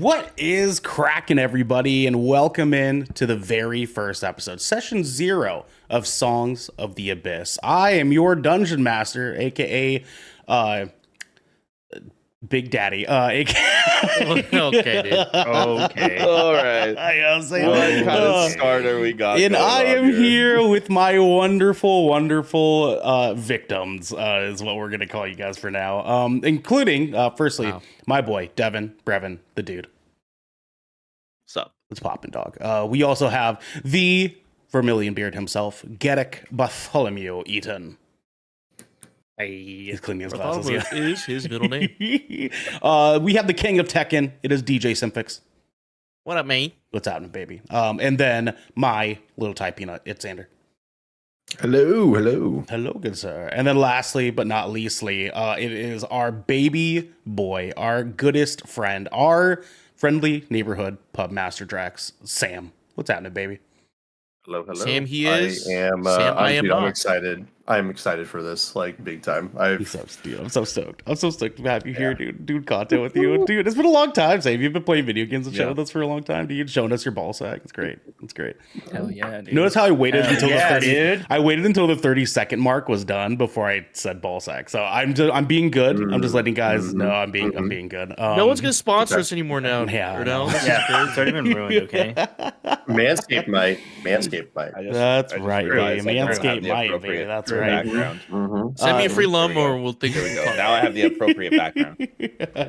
What is Kraken, everybody, and welcome in to the very first episode, session 0 of Songs of the Abyss. I am your dungeon master, aka Big Daddy, aka Okay, dude. Okay. All right. What kind of starter we got? And going I on am here with my wonderful victims, is what we're going to call you guys for now. Including, firstly, my boy, Devin, Brevin, the dude. What's up? It's poppin' dog. We also have the Vermilion Beard himself, Garrick Bartholomew Eaton. He's cleaning his glasses. Bartholomew is his middle name. We have the king of Tekken. It is DJ Simfix. What up, man? What's happening, baby? And then my little Thai peanut. It's Xander. Hello. Hello, good sir. And then lastly, but not leastly, it is our baby boy, our goodest friend, our friendly neighborhood pub master Drax, Sam. What's happening, baby? Hello. Sam, he is. I am. Sam, I am I'm not. excited. I'm excited for this, like, big time. I'm so stoked. I'm so stoked to have you here, dude. Doing content with you, dude. It's been a long time, Sam. You've been playing video games and shit with us for a long time, dude. Showing us your ball sack. It's great. Hell yeah, dude. Notice how I waited until yeah, the 30. dude. I waited until the 30-second mark was done before I said ball sack. So I'm being good. I'm just letting guys know I'm being good. No one's gonna sponsor us anymore now. Yeah, Ernell. Yeah, it's already been ruined. Okay. Manscaped might. That's right, baby. Manscaped might, baby. That's right. Send me a free lawnmower. We'll think. There we go. Now I have the appropriate background.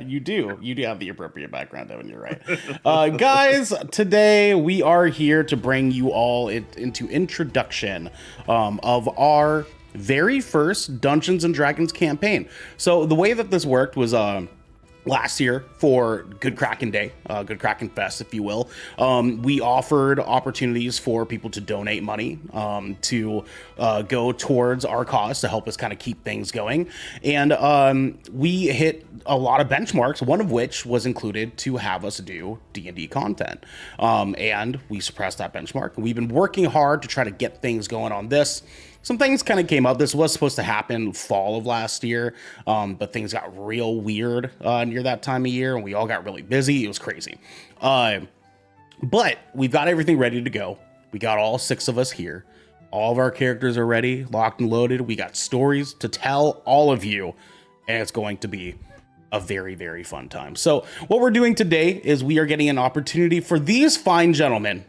You do have the appropriate background, Devin. You're right. Guys, today we are here to bring you all into introduction of our very first Dungeons and Dragons campaign. So the way that this worked was last year for Good Kraken Day, Good Kraken Fest, if you will, we offered opportunities for people to donate money to go towards our cause to help us kind of keep things going. And we hit a lot of benchmarks, one of which was included to have us do D&D content. And we surpassed that benchmark. We've been working hard to try to get things going on this. Some things kind of came up. This was supposed to happen fall of last year, but things got real weird near that time of year, and we all got really busy. It was crazy. But we've got everything ready to go. We got all 6 of us here. All of our characters are ready, locked and loaded. We got stories to tell all of you, and it's going to be a very, very fun time. So what we're doing today is we are getting an opportunity for these fine gentlemen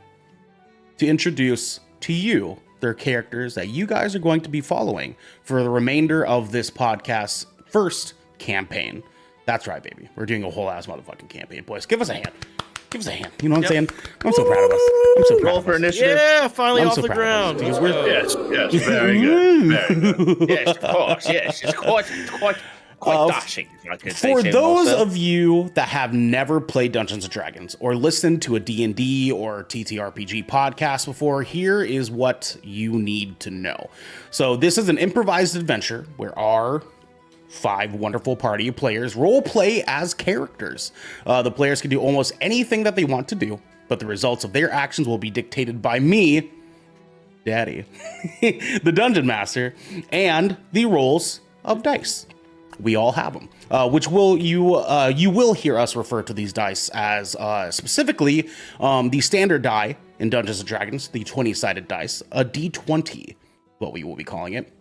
to introduce to you their characters that you guys are going to be following for the remainder of this podcast's first campaign. That's right, baby. We're doing a whole ass motherfucking campaign, boys. Give us a hand. You know what I'm saying? I'm so proud of us. I'm so proud Roll of for us. initiative. Yeah, finally I'm off so the proud of ground. us, dude. Yes. Very good. Yes, of course. Yes, it's quite dashing. If I could say For so those myself. of you that have never played Dungeons and Dragons or listened to a D&D or TTRPG podcast before, here is what you need to know. So this is an improvised adventure where our 5 wonderful party of players role play as characters. The players can do almost anything that they want to do, but the results of their actions will be dictated by me, Daddy, the Dungeon Master, and the rolls of dice. We all have them, which you will hear us refer to these dice as specifically the standard die in Dungeons and Dragons, the 20-sided dice, a D20, what we will be calling it.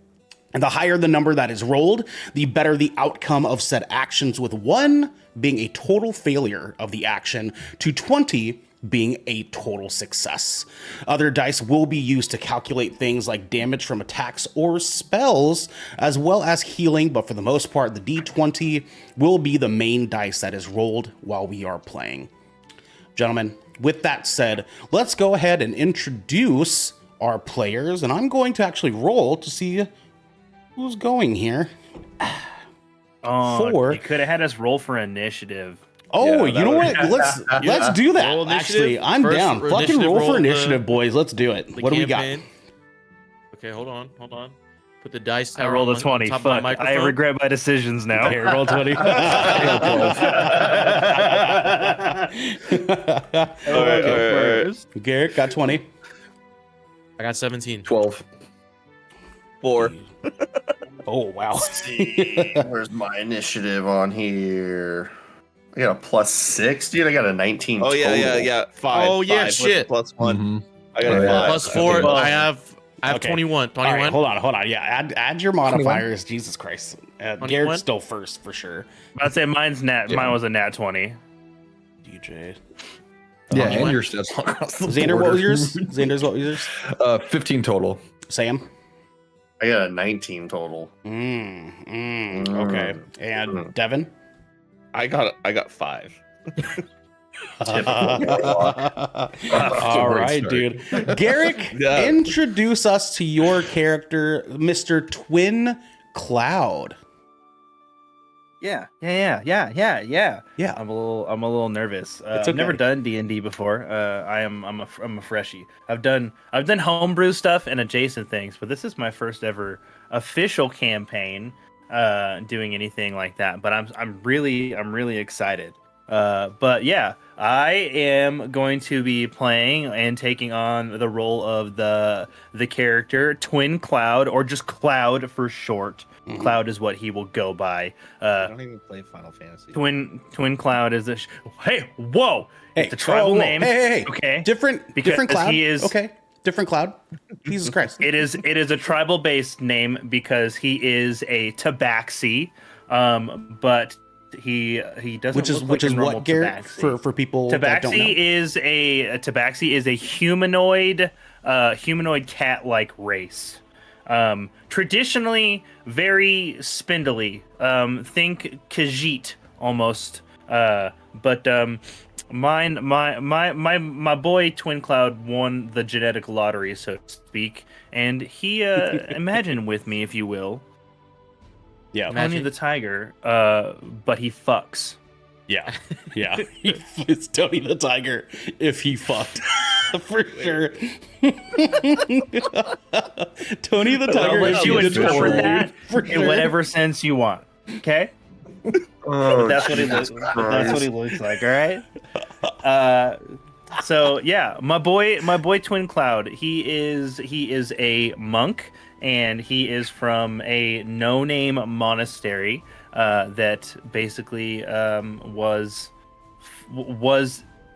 And the higher the number that is rolled, the better the outcome of said actions, with 1 being a total failure of the action to 20 being a total success. Other dice will be used to calculate things like damage from attacks or spells, as well as healing, but for the most part, the D20 will be the main dice that is rolled while we are playing. Gentlemen, with that said, let's go ahead and introduce our players, and I'm going to actually roll to see who's going here. Oh, Four. you could have had us roll for initiative. Oh, Yeah, you know what? that Let's do that. Roll initiative. Actually, I'm First, down. Fucking initiative, roll for roll initiative, boys. Let's do it. The What do we got? campaign. Okay, hold on. Put the dice. I tower rolled a on 20. top of my Fuck. I microphone. regret my decisions now. Here, roll 20. All right. Garrick got 20. I got 17. 12. 4. Oh, wow. See, where's my initiative on here? I got a +6, dude. I got a 19 Oh total. yeah. 5. Oh, yeah, 5 shit. Plus +1. Mhm. I got a Yeah. 5. +4. Well, I have Okay. 21. All right, 21. hold on. Yeah, add your modifiers. Jesus Christ. 21? Garrett's still first for sure. I'd say mine's nat. Yeah. Mine was a nat 20. DJ. Yeah, Anyone? and your stats all across the Xander, board what are- was yours? Xander's, what was yours? 15 total. Sam? I got a 19 total. Okay. And Devin? I got 5. Typical Warlock. All Great right, start. dude. Garrick, Yeah. introduce us to your character, Mr. Twin Cloud. Yeah. Yeah. I'm a little nervous. It's I've never okay. done D&D before. I'm a freshie. I've done homebrew stuff and adjacent things, but this is my first ever official campaign doing anything like that. But I'm really excited. But yeah, I am going to be playing and taking on the role of the character Twin Cloud, or just Cloud for short. Mhm. Cloud is what he will go by. I don't even play Final Fantasy. Twin Cloud is a hey, whoa! It's a tribal whoa. name. Hey. Okay. Different Because cloud. he is- Okay. Different cloud. Jesus Christ. It is a tribal based name because he is a tabaxi, but he doesn't. Which is look like a normal what, Garrett, tabaxi. for people that don't know. Tabaxi is a humanoid cat-like race. Traditionally very spindly. Think Khajiit almost. But my boy Twin Cloud won the genetic lottery, so to speak, and he imagine with me, if you will, Yeah. Tony the Tiger, but he fucks. Yeah. It's Tony the Tiger if he fucked. For sure. Tony the Tiger I'll let if you he did interpret for that for in sure. whatever sense you want. Okay, Oh, that's what he looks. That's what he looks like. All right. So yeah, my boy Twin Cloud. He is a monk, and he is from a no-name monastery that basically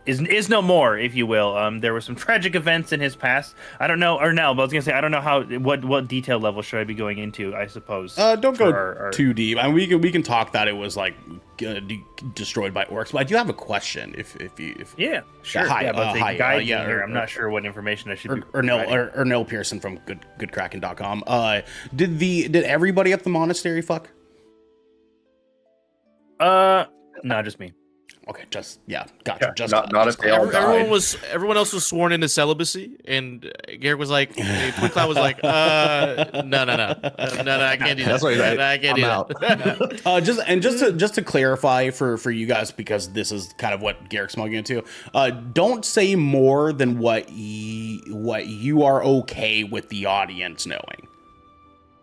is no more, if you will. There were some tragic events in his past. I don't know, Ernell, but I was gonna say I don't know what detail level should I be going into. I suppose. Don't for go our- too deep. I mean, we can talk that it was like destroyed by orcs, but I do have a question. If Yeah, sure. hi, yeah, but hi, guide me yeah, here. I'm not sure what information I should be. Ernell Pearson from goodkraken.com. Did everybody at the monastery fuck? No, just me. Okay, gotcha. Yeah, Just not if they all died. Everyone else was sworn into celibacy, and Garrick was like, Twin Cloud was like, no, I can't do that. That's what he's like, I can't do I'm out. that. Just to clarify for you guys, because this is kind of what Garrick's smugging into. Don't say more than what you are okay with the audience knowing.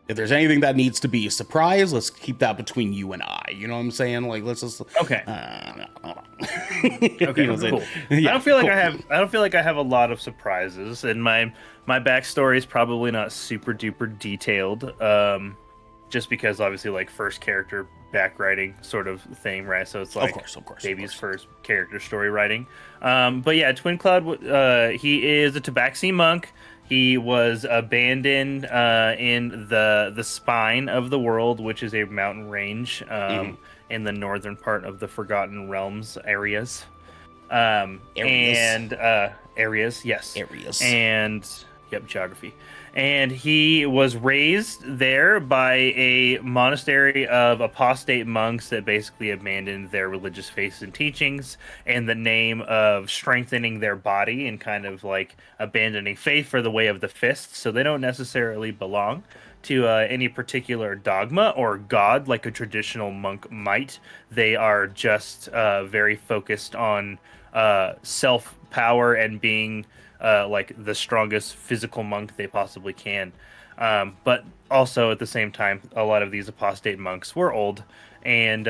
If there's anything that needs to be a surprise, let's keep that between you and I. You know what I'm saying? Like, let's just Okay. Okay, Okay, cool. I don't feel like I have a lot of surprises, and my backstory is probably not super duper detailed. Just because obviously like first character back writing sort of thing, right? So it's like of course, baby's first character story writing. But yeah, Twin Cloud, he is a tabaxi monk. He was abandoned in the spine of the world, which is a mountain range in the northern part of the Forgotten Realms areas. And areas, yes. Areas. And geography. And he was raised there by a monastery of apostate monks that basically abandoned their religious faiths and teachings in the name of strengthening their body and kind of like abandoning faith for the way of the fist. So they don't necessarily belong to any particular dogma or god like a traditional monk might. They are just very focused on self-power and being like the strongest physical monk they possibly can. But also at the same time, a lot of these apostate monks were old and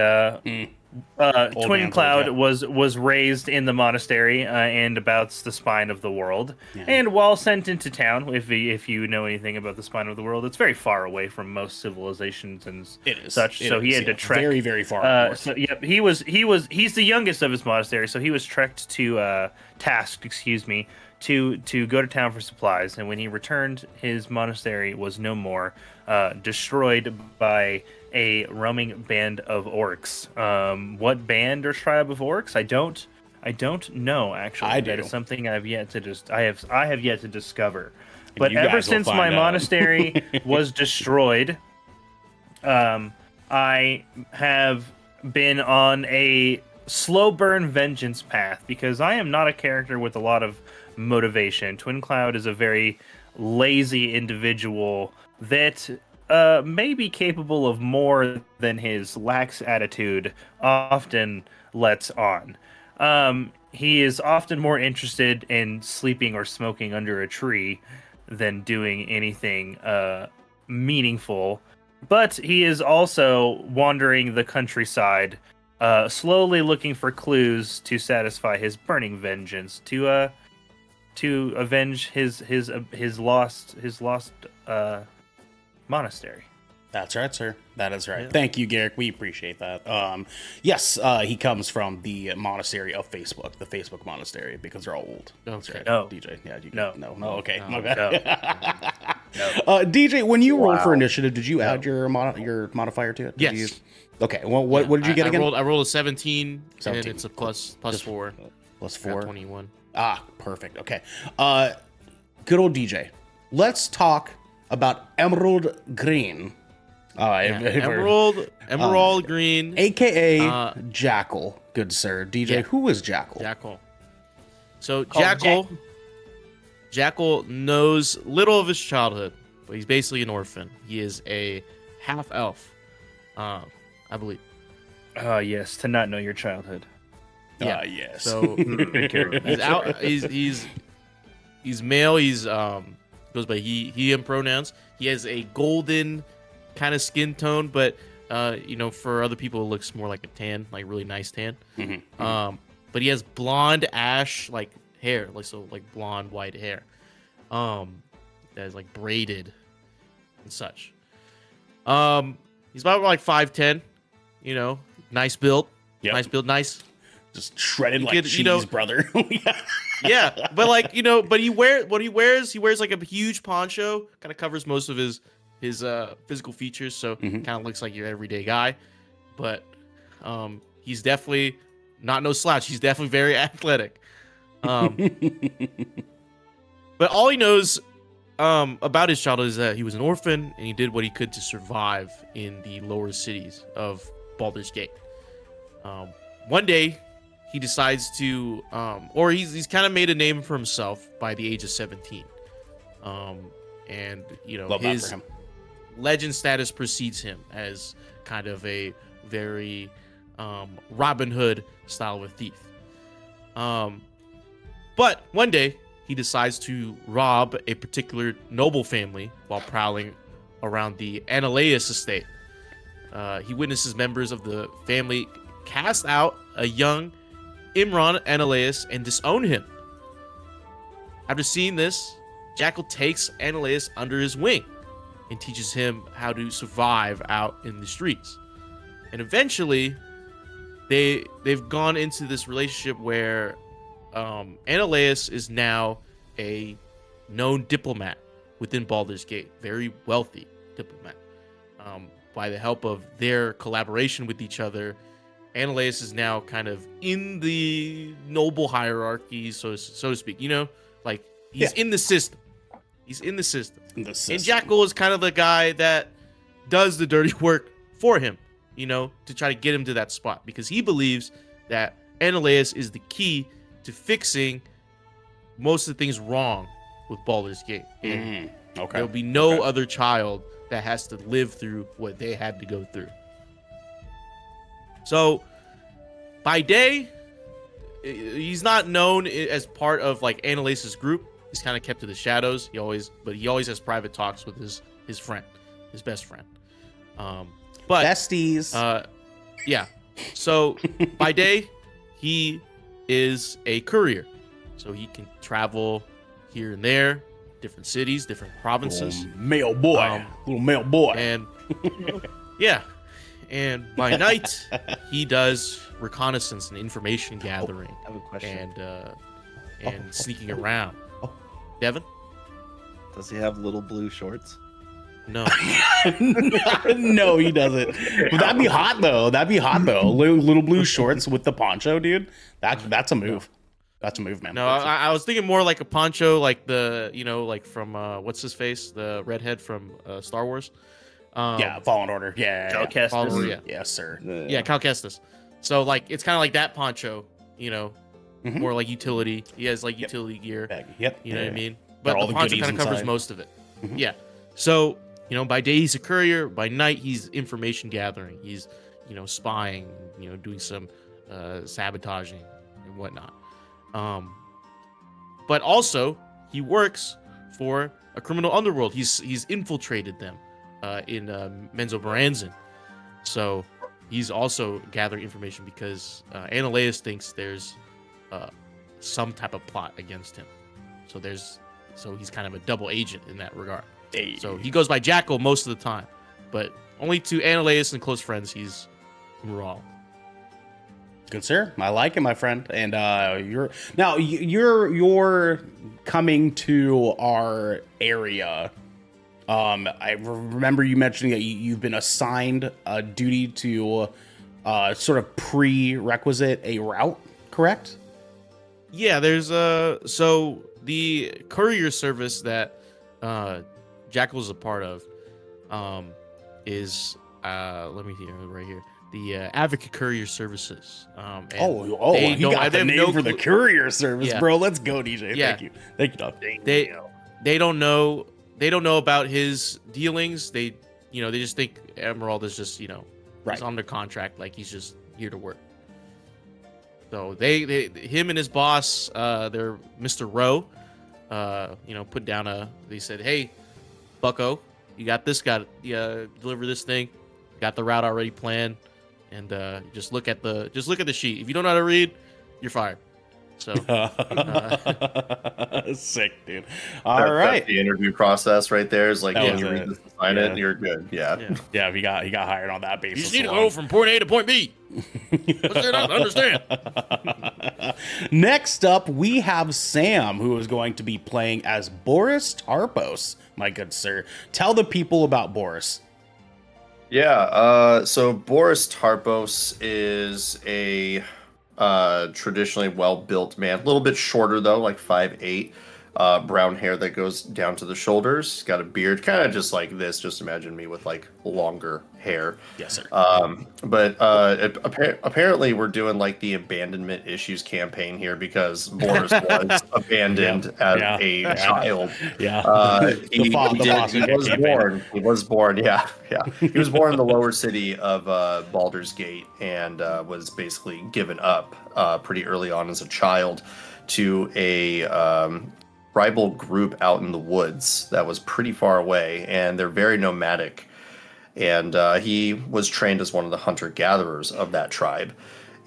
Twin man Cloud told ya. was raised in the monastery and abouts the spine of the world. Yeah. And while sent into town, if you know anything about the spine of the world, it's very far away from most civilizations and It is. such. It So he is, had to yeah. trek Very, very far up north. So yep, he's the youngest of his monastery, so he was trekked to tasked, excuse me, to go to town for supplies. And when he returned, his monastery was no more, destroyed by a roaming band of orcs. What band or tribe of orcs? I don't know actually. I That do. is something I've yet to I have yet to discover. But You ever guys will since my find out. monastery was destroyed, I have been on a slow burn vengeance path because I am not a character with a lot of motivation. Twin Cloud is a very lazy individual that may be capable of more than his lax attitude often lets on. He is often more interested in sleeping or smoking under a tree than doing anything meaningful. But he is also wandering the countryside, slowly looking for clues to satisfy his burning vengeance, to avenge his lost monastery. That's right, sir. That is right. Yeah. Thank you, Garrick. We appreciate that. Yes, he comes from the monastery of Facebook, the Facebook monastery, because they're all old. That's Okay. right. No. DJ. Yeah, you No. no, okay. No. Okay. No. DJ, when you rolled for Wow. initiative, did you add your modifier to it? Did Yes. You... Okay. Well, what did you get I again? I rolled a 17, 17. and it's a plus Just 4. Plus Got 4. 21. Ah, perfect. Okay. Good old DJ. Let's talk about Emerald Green. Emerald Green. AKA Jackal, good sir. DJ, Yeah. who is Jackal? Jackal. So Called Jackal knows little of his childhood, but he's basically an orphan. He is a half elf, I believe. Yes, to not know your childhood. Yeah. Yes. So he's out. He's male. He's goes by he him pronouns. He has a golden kind of skin tone, but for other people it looks more like a tan, like really nice tan. But he has blonde ash like hair, like blonde white hair, that is like braided and such. He's about like 5'10", nice build, Yep. nice build, nice. Just shredded like could, cheese, brother. Yeah, but he wears like a huge poncho, kind of covers most of his physical features, so kind of looks like your everyday guy. But he's definitely not no slouch. He's definitely very athletic. But all he knows about his childhood is that he was an orphan and he did what he could to survive in the lower cities of Baldur's Gate. One day, he decides to, or he's kind of made a name for himself by the age of 17. And Love that his for him. legend status precedes him as kind of a very Robin Hood style of a thief. But one day he decides to rob a particular noble family while prowling around the Ernell estate. He witnesses members of the family cast out a young Imran Ernell and disown him. After seeing this, Jackal takes Ernell under his wing and teaches him how to survive out in the streets. And eventually, they've gone into this relationship where Ernell is now a known diplomat within Baldur's Gate, very wealthy diplomat. By the help of their collaboration with each other, Ernell is now kind of in the noble hierarchy, so to speak. Like he's in the system. He's in the system. And Jackal is kind of the guy that does the dirty work for him, to try to get him to that spot, because he believes that Ernell is the key to fixing most of the things wrong with Baldur's Gate. And Okay. there'll be no other child that has to live through what they had to go through. So, by day, he's not known as part of like Ernell's group. He's kind of kept to the shadows. He always has private talks with his friend, his best friend. But Besties. yeah. So by day, he is a courier. So he can travel here and there, different cities, different provinces. Little male boy. Little male boy. And yeah. And by night, he does reconnaissance and information gathering I have a question. and sneaking around. Devin? Does he have little blue shorts? No. No, he doesn't. But that'd be hot though. Little blue shorts with the poncho, dude. That's a move. That's a move, man. No, I was thinking more like a poncho, like like from what's his face, the redhead from Star Wars. Yeah, Fallen Order. Yeah. Cal Kestis. Fallen Order, yeah. Yes, sir. Yeah, Cal Kestis. So like it's kind of like that poncho, Mhm. more like utility. He has like utility gear. Baggy. Yep. You know what I mean? Got But all the the poncho goodies kind of covers inside. most of it. Mhm. Yeah. So by day he's a courier. By night he's information gathering. He's spying. Doing some sabotaging and whatnot. But also he works for a criminal underworld. He's infiltrated them in Menzo Baranzan. So he's also gathering information because Annaleus thinks there's some type of plot against him. So he's kind of a double agent in that regard. Hey. So he goes by Jackal most of the time, but only to Annaleus and close friends he's Raw. Good sir, I like it, my friend. And you're coming to our area. I remember you mentioning that you've been assigned a duty to sort of prerequisite a route, correct? Yeah, there's so the courier service that Jackal is a part of is let me hear right here. The Advocate Courier Services. And You they got the have name no for the clue- courier service, Yeah. bro. Let's go, DJ. Yeah. Thank you, dog. They don't know about his dealings. They just think Emerald is just he's Right. under contract, like he's just here to work. So him and his boss, they're Mr. Rowe, put down they said, hey, Bucko, you got this, deliver this thing, got the route already planned, and just look at the sheet. If you don't know how to read, you're fired. So sick, dude. All right. That's the interview process right there is like, That yeah, was you it. read this and sign Yeah. it, you're good. Yeah. yeah. Yeah, he got hired on that You basis. just need to alone. go from point A to point B. What's it not understand? Next up, we have Sam, who is going to be playing as Boris Tarpos. My good sir, tell the people about Boris. Yeah, so Boris Tarpos is a traditionally well-built man. A little bit shorter, though, like 5'8", brown hair that goes down to the shoulders. He's got a beard, kind of just like this. Just imagine me with, like, longer hair. Yes, sir. But apparently we're doing, like, the abandonment issues campaign here because Boris was abandoned as a child. Yeah. He foster was campaign. born. He was born. Yeah. He was born in the lower city of Baldur's Gate and was basically given up pretty early on as a child to a tribal group out in the woods that was pretty far away, and they're very nomadic. And he was trained as one of the hunter-gatherers of that tribe.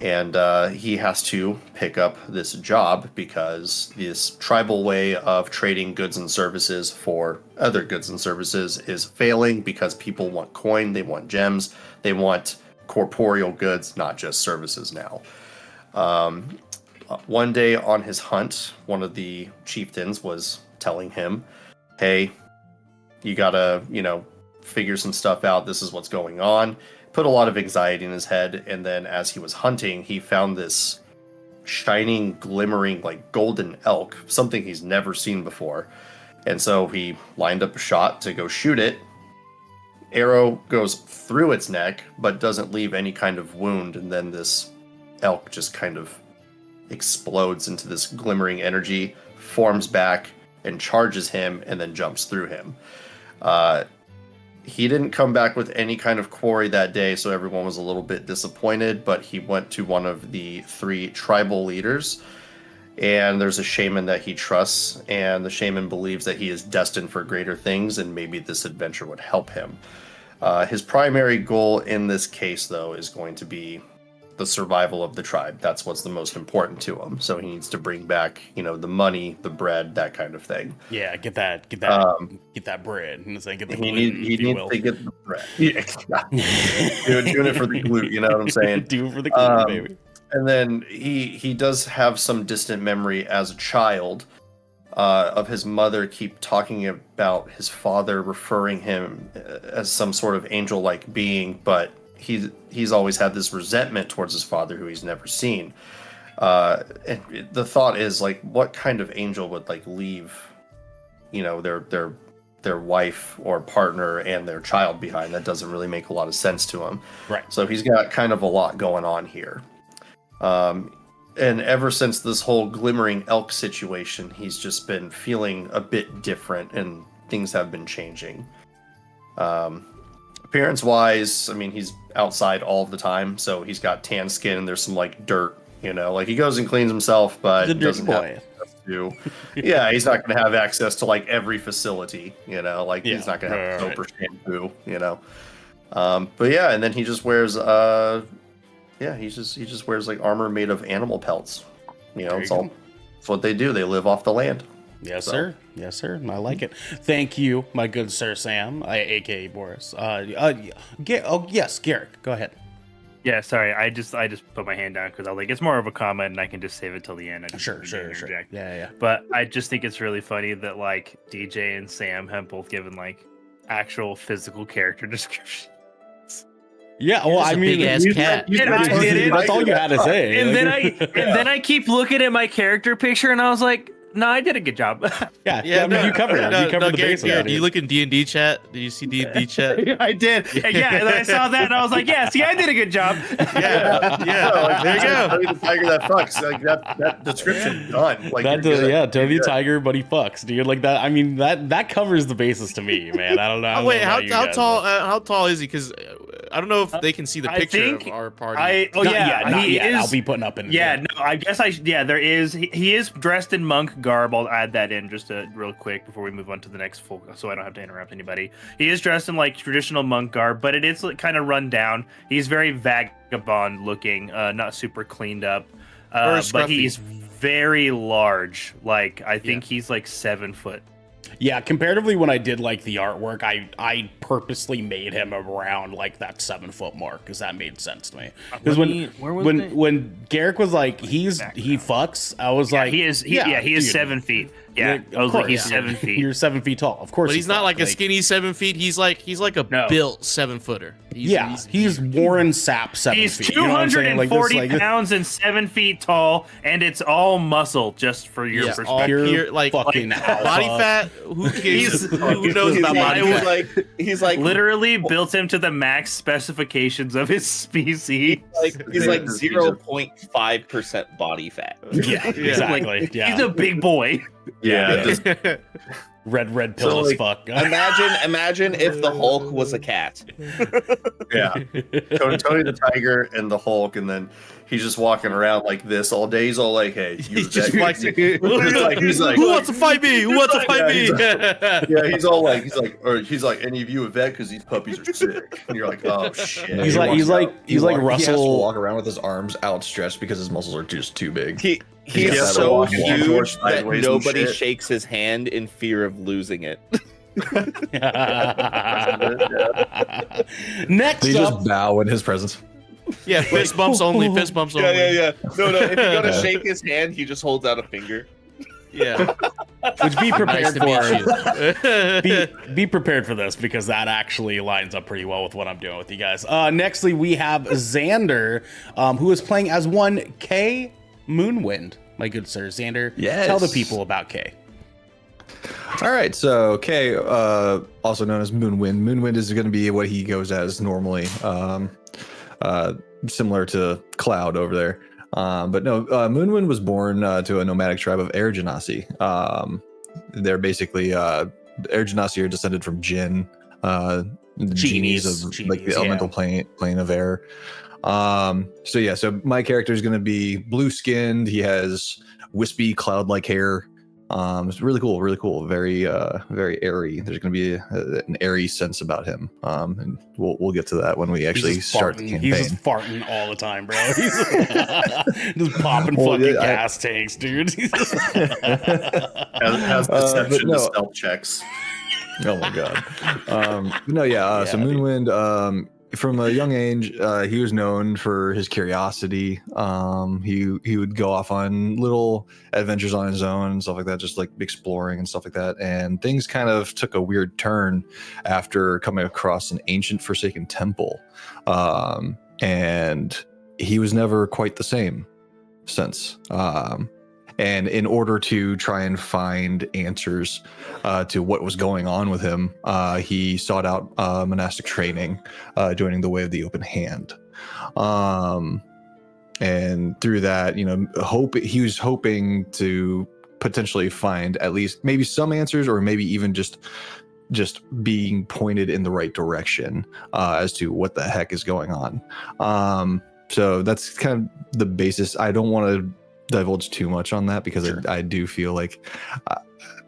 And he has to pick up this job because this tribal way of trading goods and services for other goods and services is failing because people want coin, they want gems, they want corporeal goods, not just services now. One day on his hunt, one of the chieftains was telling him, hey, you gotta, figure some stuff out. This is what's going on. Put a lot of anxiety in his head, and then as he was hunting, he found this shining, glimmering, like golden elk, something he's never seen before. And so he lined up a shot to go shoot it. Arrow goes through its neck, but doesn't leave any kind of wound, and then this elk just kind of explodes into this glimmering energy, forms back, and charges him, and then jumps through him. He didn't come back with any kind of quarry that day, so everyone was a little bit disappointed, but he went to one of the 3 tribal leaders, and there's a shaman that he trusts, and the shaman believes that he is destined for greater things, and maybe this adventure would help him. His primary goal in this case, though, is going to be the survival of the tribe. That's what's the most important to him. So he needs to bring back, the money, the bread, that kind of thing. Yeah, get that bread. And it's like, get the He gluten, needs if you will. to get the bread. Yeah, doing it for the glute. You know what I'm saying? Do it for the gluten, baby. And then he does have some distant memory as a child of his mother keep talking about his father referring him as some sort of angel-like being, but he's always had this resentment towards his father who he's never seen. And the thought is like, what kind of angel would like leave, their wife or partner and their child behind? That doesn't really make a lot of sense to him. Right. So he's got kind of a lot going on here. And ever since this whole glimmering elk situation, he's just been feeling a bit different, and things have been changing. Appearance wise, I mean, he's outside all the time, so he's got tan skin and there's some like dirt, like he goes and cleans himself, but He's a dirty doesn't boy. have access to. Yeah, he's not going to have access to like every facility, he's not going to have soap or shampoo, but yeah, and then he just wears he just wears like armor made of animal pelts. It's what they do. They live off the land. Yes, sir. Yes, sir. I like it. Thank you, my good sir Sam, aka Boris. Yes, Garrick. Go ahead. Yeah, sorry. I just put my hand down because I was like, it's more of a comment, and I can just save it till the end. Sure. Yeah. But I just think it's really funny that like DJ and Sam have both given like actual physical character descriptions. Yeah, well, I mean, big ass cat. That's all you had to say. And then I keep looking at my character picture, and I was like, no, I did a good job. Yeah. I mean, you covered it. You covered the bases. Do you look in D&D chat? Did you see D&D chat? I did. Yeah, and then I saw that, and I was like, yeah, see, I did a good job. Yeah. There you go. Tony the tiger that fucks. Like that description done. Like Tony the Tiger, but he fucks, dude. Like that. I mean, that covers the basis to me, man. I don't know. Oh, wait, how tall is he? Because I don't know if they can see the picture of our party. He is. I'll be putting up in. There is. He is dressed in monk garb. I'll add that in just real quick before we move on to the next full, so I don't have to interrupt anybody. He is dressed in like traditional monk garb, but it is kind of run down. He's very vagabond looking, not super cleaned up, but he's very large. Like I think he's like 7 foot. Yeah, comparatively, when I did like the artwork, I purposely made him around like that 7 foot mark because that made sense to me. Because when Garrick was like he fucks, I was like he is 7 feet. Yeah, I was like, he's 7 feet. You're 7 feet tall, of course. But he's not like a skinny 7 feet. He's like a built 7 footer. He's Warren Sapp 7 he's feet. He's 240 like pounds and 7 feet tall, and it's all muscle. Just for your perspective, all pure, like fucking body fat. Who cares? Who knows about body fat? He's like literally built him to the max specifications of his species. He's like 0.5% body fat. Yeah, exactly. Like, he's a big boy. Yeah. Red pill as fuck. Imagine if the Hulk was a cat. Yeah. Tony the Tiger and the Hulk, and then he's just walking around like this all day. He's all like, "Hey, he's just flexing. He's like, who wants to fight me? Who wants to fight me?" He's like, any of you a vet? Because these puppies are sick. And you're like, oh shit. He's like Russell. He has to walk around with his arms outstretched because his muscles are just too big. He's so huge that sideways nobody shakes his hand in fear of losing it. Next They up, just bow in his presence. Yeah, fist bumps only. Fist bumps only. Yeah. No. If you gotta shake his hand, he just holds out a finger. Yeah. which be prepared Nice to for. Be prepared for this because that actually lines up pretty well with what I'm doing with you guys. Nextly, we have Xander, who is playing as one K Moonwind. My good sir, Xander. Yes. Tell the people about K. All right, so K, also known as Moonwind. Moonwind is going to be what he goes as normally, similar to Cloud over there. But no, Moonwind was born to a nomadic tribe of Jenesy. They're basically Jenesy are descended from Jinn, the genies of like the elemental plane of air. So my character is going to be blue skinned. He has wispy cloud like hair. It's really cool, very airy. There's going to be an airy sense about him, and we'll get to that when we actually start the campaign. He's just farting all the time, bro. He's just popping fucking gas tanks, dude. Has deception to stealth checks. Oh my god. So Moonwind, from a young age, he was known for his curiosity. He would go off on little adventures on his own and stuff like that, just like exploring and stuff like that. And things kind of took a weird turn after coming across an ancient forsaken temple. And he was never quite the same since. And in order to try and find answers to what was going on with him, he sought out monastic training, joining the Way of the Open Hand. And through that, he was hoping to potentially find at least maybe some answers, or maybe even just being pointed in the right direction as to what the heck is going on. So that's kind of the basis. I don't want to divulge too much on that because I do feel like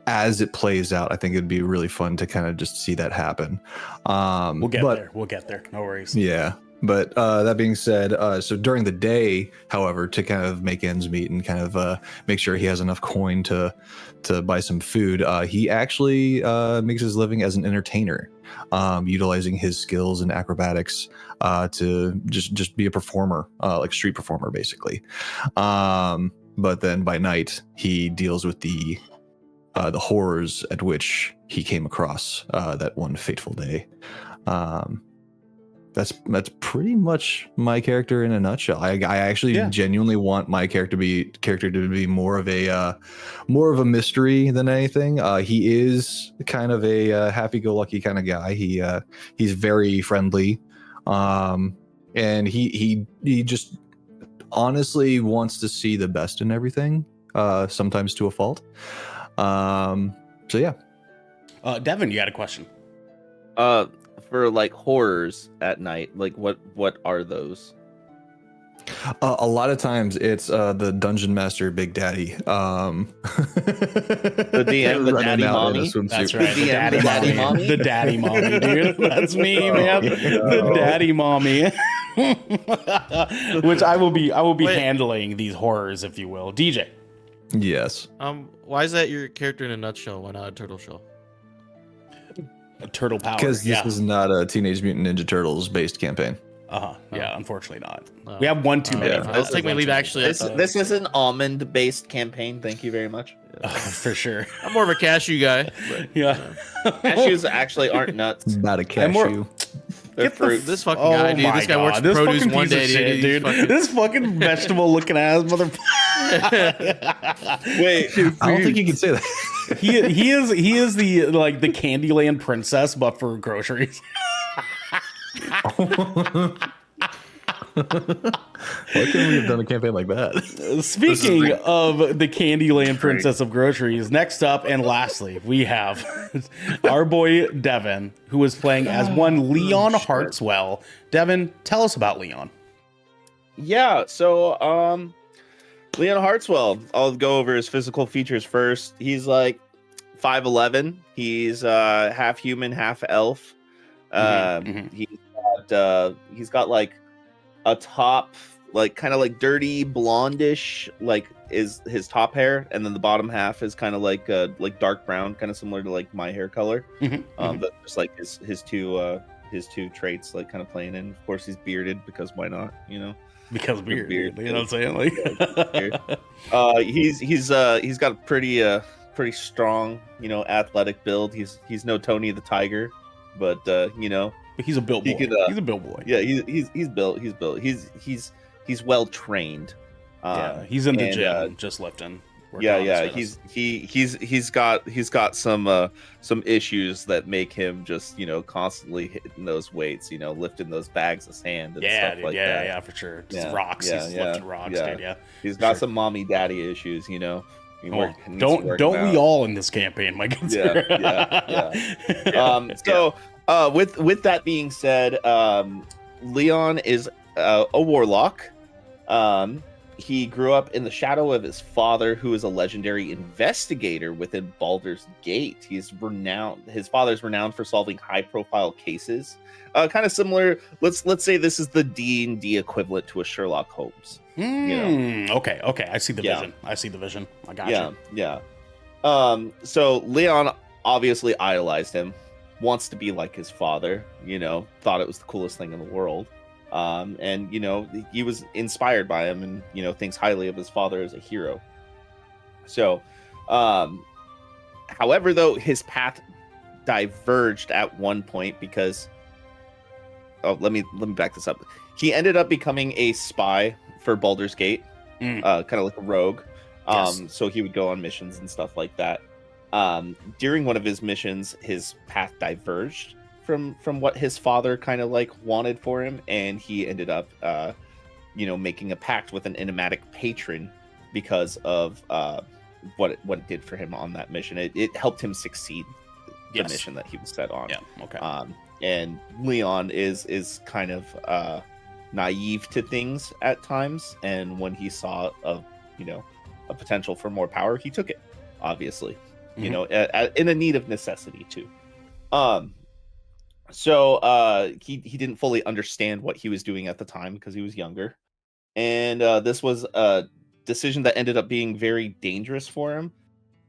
as it plays out, I think it'd be really fun to kind of just see that happen. We'll get there. No worries. Yeah. But that being said, so during the day, however, to kind of make ends meet and kind of make sure he has enough coin to buy some food, he actually makes his living as an entertainer, utilizing his skills in acrobatics to just be a performer, like street performer, basically. But then by night, he deals with the horrors at which he came across that one fateful day. That's pretty much my character in a nutshell. I actually genuinely want my character to be more of a mystery than anything. He is kind of a happy-go-lucky kind of guy. He's very friendly, and he just honestly wants to see the best in everything. Sometimes to a fault. So yeah. Devin, you had a question. For like horrors at night, like what are those? A lot of times it's the dungeon master Big Daddy. The DM, the daddy mommy. That's right. The daddy mommy. The daddy mommy, dude. That's me, man. The daddy mommy. Which I will be handling these horrors, if you will. DJ. Yes. Why is that your character in a nutshell? Why not a turtle shell? A turtle power. Because this is not a Teenage Mutant Ninja Turtles based campaign. Yeah, unfortunately not. We have one too many. Let's take my leave. Actually, this is an almond based campaign. Thank you very much. For sure. I'm more of a cashew guy. But, cashews actually aren't nuts. Not a cashew. They're fruit. This fucking guy, dude. This guy works for produce one day, dude. This fucking vegetable looking ass motherfucker. Wait, I don't think you can say that. He is the the Candyland princess, but for groceries. Why couldn't we have done a campaign like that? Speaking of the Candyland princess of groceries, next up and lastly, we have our boy Devin, who is playing as one Leon Hartswell. Devin, tell us about Leon. Yeah, so Leon Hartswell. I'll go over his physical features first. He's like 5'11". He's half human, half elf. He's got like a top, like kind of like dirty blondish, like is his top hair, and then the bottom half is kind of like dark brown, kind of similar to like my hair color. But just like his two traits like kind of playing in. Of course, he's bearded because why not? Because beard. You know what I'm saying? Like, he's got a pretty strong, athletic build. He's no Tony the Tiger, but But he's a built boy. He's a built boy. Yeah, he's built. He's well trained. He's in the gym, just lifting. He's got some issues that make him just constantly hitting those weights, lifting those bags of sand and stuff like that. Yeah, for sure. Just rocks. He's lifting rocks, dude. Yeah. He's got some mommy daddy issues, Don't we all in this campaign, my good sir? So with that being said, Leon is a warlock. he grew up in the shadow of his father, who is a legendary investigator within Baldur's Gate. He's renowned. His father's renowned for solving high-profile cases. Kind of similar. Let's say this is the D&D equivalent to a Sherlock Holmes. Okay. I see the vision. I see the vision. I got you. Yeah. So Leon obviously idolized him, wants to be like his father. Thought it was the coolest thing in the world. And he was inspired by him, and thinks highly of his father as a hero. So, however, though, his path diverged at one point because let me back this up. He ended up becoming a spy for Baldur's Gate, kind of like a rogue. So he would go on missions and stuff like that. During one of his missions, his path diverged from what his father kind of like wanted for him, and he ended up making a pact with an enigmatic patron because of what it did for him on that mission. It helped him succeed the mission that he was set on. And Leon is kind of naive to things at times, and when he saw a potential for more power, he took it, obviously. In a need of necessity too. So he didn't fully understand what he was doing at the time because he was younger, and this was a decision that ended up being very dangerous for him.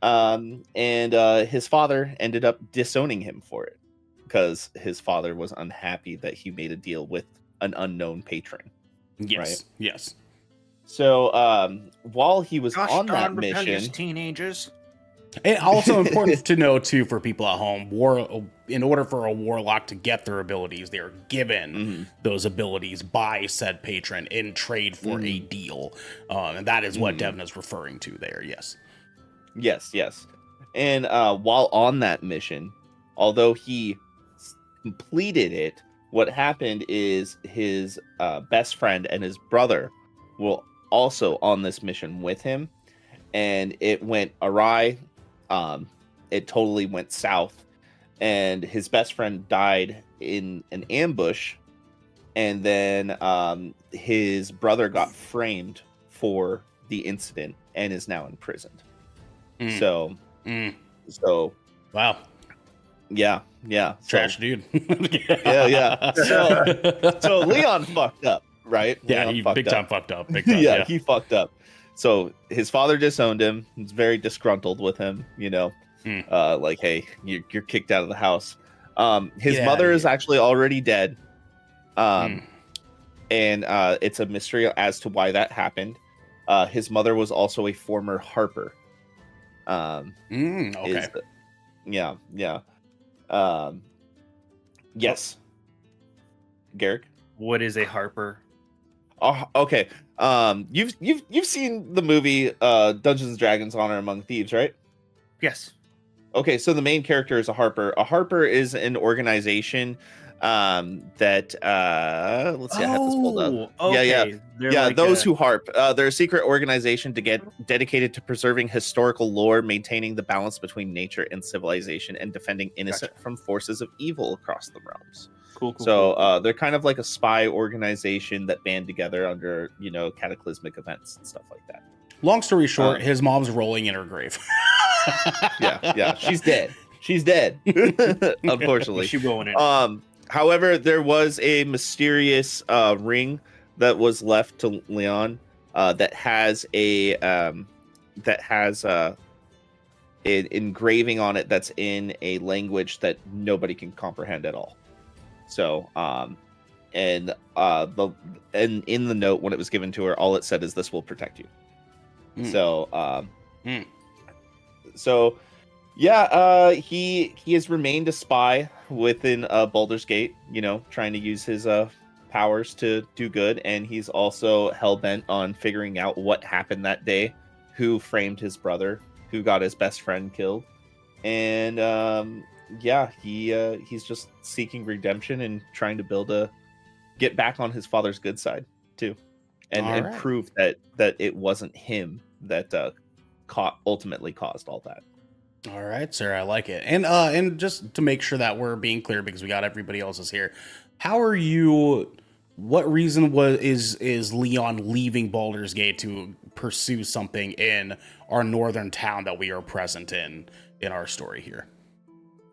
And his father ended up disowning him for it because his father was unhappy that he made a deal with an unknown patron. Right? Yes. So while he was on that mission, teenagers. And also important to know too for people at home, in order for a warlock to get their abilities, they are given those abilities by said patron in trade for a deal, and that is what Devin is referring to there. Yes. And while on that mission, although he completed it, what happened is his best friend and his brother were also on this mission with him, and it went awry. It totally went south, and his best friend died in an ambush, and then his brother got framed for the incident and is now imprisoned. So Wow. Yeah. Trash dude. Yeah. So Leon fucked up, right? Yeah, Leon he fucked big up. time fucked up. Big time, Yeah, he fucked up. So his father disowned him. He's very disgruntled with him, like, hey, you're kicked out of the house. His mother is actually already dead. And it's a mystery as to why that happened. His mother was also a former harper. Okay. Yeah. Yes. Garrick? What is a harper? Okay. You've seen the movie Dungeons and Dragons: Honor Among Thieves, right? Yes. Okay, so the main character is a harper. A harper is an organization that let's see, I have this pulled up. Okay. Yeah, those who harp. They're a secret organization to get dedicated to preserving historical lore, maintaining the balance between nature and civilization, and defending innocent from forces of evil across the realms. Cool. So they're kind of like a spy organization that band together under, cataclysmic events and stuff like that. Long story short, his mom's rolling in her grave. Yeah. She's dead. Unfortunately. She rolling in. However, there was a mysterious ring that was left to Leon that has an engraving on it that's in a language that nobody can comprehend at all. So, in the note when it was given to her, all it said is, "This will protect you." So, he has remained a spy within Baldur's Gate, trying to use his powers to do good, and he's also hell-bent on figuring out what happened that day, who framed his brother, who got his best friend killed, and he's just seeking redemption and trying to get back on his father's good side too, and prove that it wasn't him that ultimately caused all that. All right, sir, I like it. And just to make sure that we're being clear, because we got everybody else's here, how are you what reason is Leon leaving Baldur's Gate to pursue something in our northern town that we are present in our story here?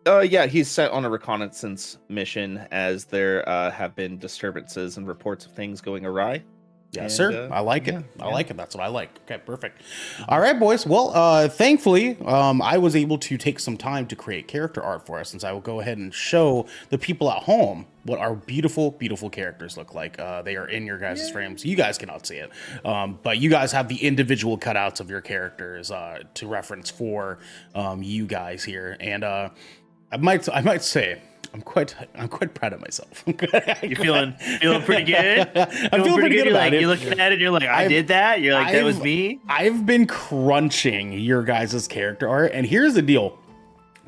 Yeah, he's set on a reconnaissance mission as there have been disturbances and reports of things going awry. Yes, And, sir. I like it. yeah, I like it. That's what I like. Okay, perfect. All right, boys. Well, thankfully, I was able to take some time to create character art for us, since I will go ahead and show the people at home what our beautiful, beautiful characters look like. They are in your guys' frames. You guys cannot see it, but you guys have the individual cutouts of your characters to reference for you guys here. And I might say, I'm quite proud of myself. You feeling pretty good? I'm feeling pretty good You're about like, it. you're looking at it, you're like, I did that. You're like, that was me. I've been crunching your guys' character art, and here's the deal.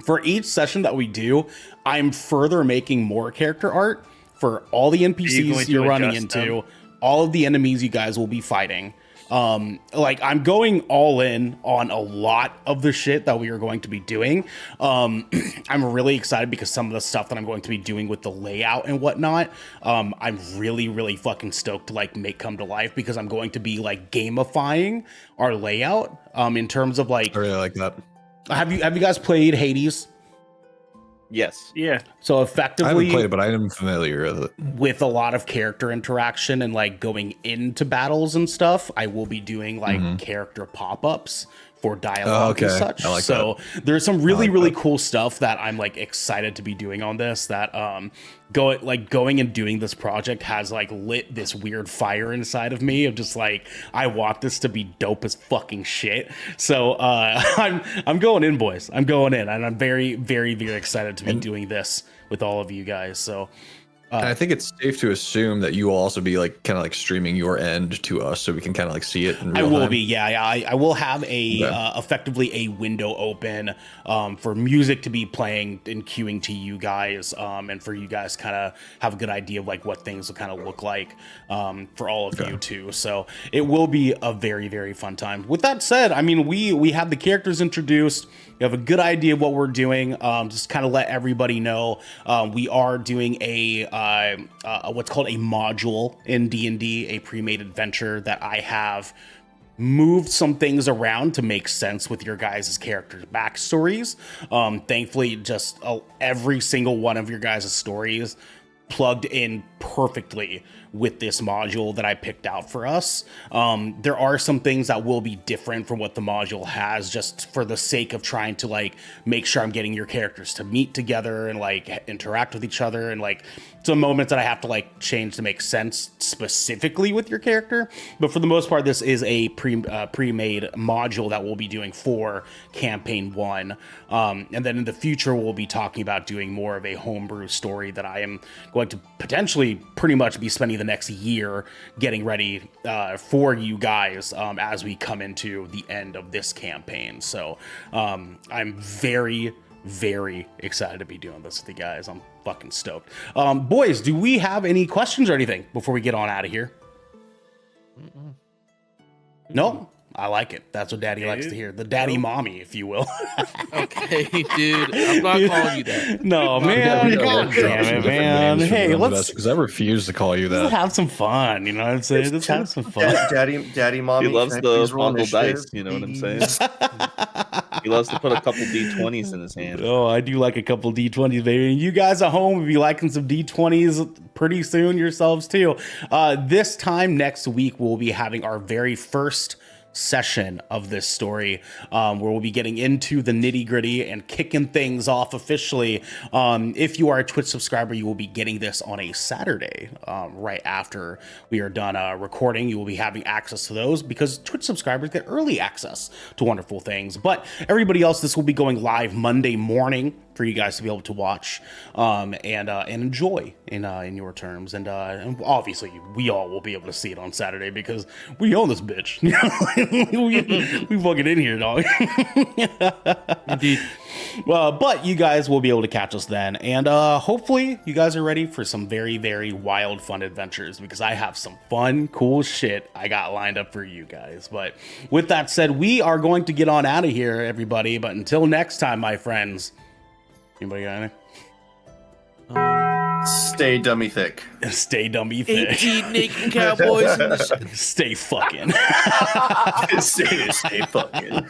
For each session that we do, I'm further making more character art for all the NPCs you're running into, all of the enemies you guys will be fighting. Like, I'm going all in on a lot of the shit that we are going to be doing. I'm really excited because some of the stuff that I'm going to be doing with the layout and whatnot, I'm really, really fucking stoked to like make come to life, because I'm going to be like gamifying our layout, in terms of like, I really like that. have you guys played Hades? Yes. Yeah. So I haven't effectively, played it, but I am familiar with it. with a lot of character interaction and like going into battles and stuff, I will be doing like character pop-ups for dialogue and okay. such. I like So there's some really, really that. cool stuff that I'm like excited to be doing on this, that going and doing this project has like lit this weird fire inside of me of just like, I want this to be dope as fucking shit. So I'm going in, boys. I'm going in, and I'm very, very, very excited to be doing this with all of you guys. So And I think it's safe to assume that you will also be like kind of like streaming your end to us, so we can kind of like see it in real I will time. be, yeah. I will have a Okay. effectively a window open for music to be playing and queuing to you guys, and for you guys kind of have a good idea of like what things will kind of look like for all of you too. So it will be a very, very fun time. With that said, I mean, we have the characters introduced. You have a good idea of what we're doing. Just kind of let everybody know we are doing a what's called a module in D&D, a pre-made adventure that I have moved some things around to make sense with your guys' characters' backstories. Thankfully, just every single one of your guys' stories plugged in perfectly with this module that I picked out for us. There are some things that will be different from what the module has, just for the sake of trying to like make sure I'm getting your characters to meet together and like interact with each other, and like some moments that I have to like change to make sense specifically with your character. But for the most part, this is a pre-made module that we'll be doing for campaign 1. And then in the future, we'll be talking about doing more of a homebrew story that I am going to potentially pretty much be spending the next year getting ready for you guys as we come into the end of this campaign. So I'm very, very excited to be doing this with you guys. I'm fucking stoked. Boys, do we have any questions or anything before we get on out of here? No? I like it. That's what daddy likes to hear. The daddy mommy, if you will. Okay, dude. I'm not calling you that. No, man. God damn it, man. Hey, let's because I refuse to call you that. have some fun. You know what I'm saying? Let's have some fun. Daddy, mommy. He loves can I the please roll fondle initiative? dice, you know what I'm saying? He loves to put a couple D20s in his hand. Oh, I do like a couple D20s, baby. And you guys at home will be liking some D20s pretty soon yourselves, too. This time next week, we'll be having our very first session of this story, where we'll be getting into the nitty gritty and kicking things off officially. If you are a Twitch subscriber, you will be getting this on a Saturday, right after we are done recording. You will be having access to those because Twitch subscribers get early access to wonderful things. But everybody else, this will be going live Monday morning for you guys to be able to watch and enjoy in your terms. And obviously we all will be able to see it on Saturday because we own this bitch. we fucking in here, dog. Indeed. But you guys will be able to catch us then. And hopefully you guys are ready for some very, very wild, fun adventures, because I have some fun, cool shit I got lined up for you guys. But with that said, we are going to get on out of here, everybody. But until next time, my friends, anybody got anything? Stay dummy thick. Stay dummy thick. 18 naked cowboys in the Stay fucking. Stay fucking.